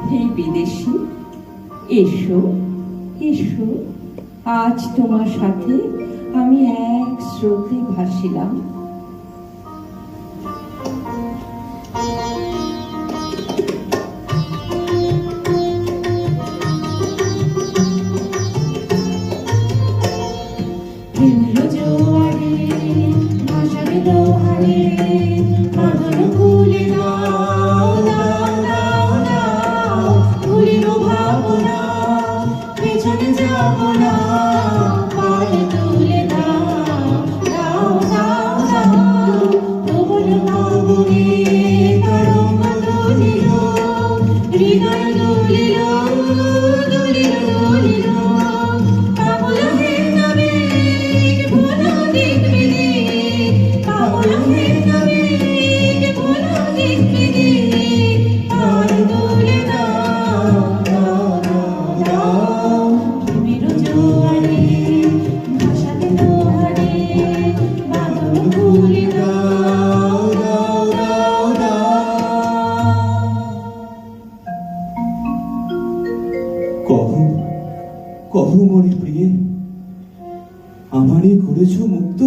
হে বিদেশী, এসো এসো, আজ তোমার সাথে আমি এক স্রোতে ভাসিলাম। কহু মরি প্রিয়ে, আমারে করেছ মুক্ত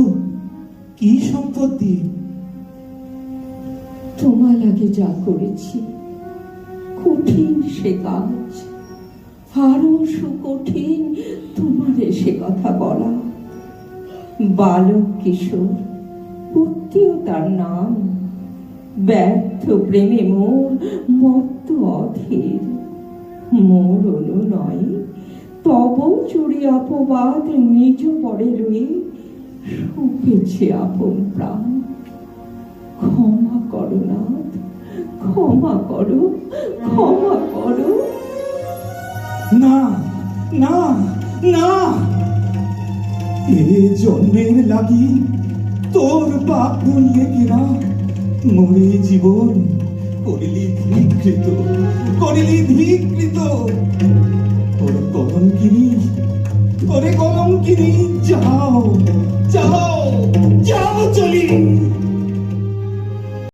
কি সম্পদ দিয়ে? তোমার লাগে যা করেছি কঠিন সে কাজ, আরো সুকঠিন তোমারে সে কথা বলা। বালক কিশোর উত্তীয় তার নাম, ব্যর্থ প্রেমে মোর মত্ত অধীর। মোর অনুনয় তব চুরি অপবাদ নিজ পরে রয়ে শুকেছে আপন প্রাণ। ক্ষমা করো নাথ, ক্ষমা করো, ক্ষমা করো। না না না, এ জন্মের লাগি তোর পাপ ভুলিয়ে কিনা মরে জীবন করিলি ধিকৃত, করিলি ধিকৃত। ওরে কলঙ্কিনী, ওরে কলঙ্কিনী, যাও যাও যাও চলি।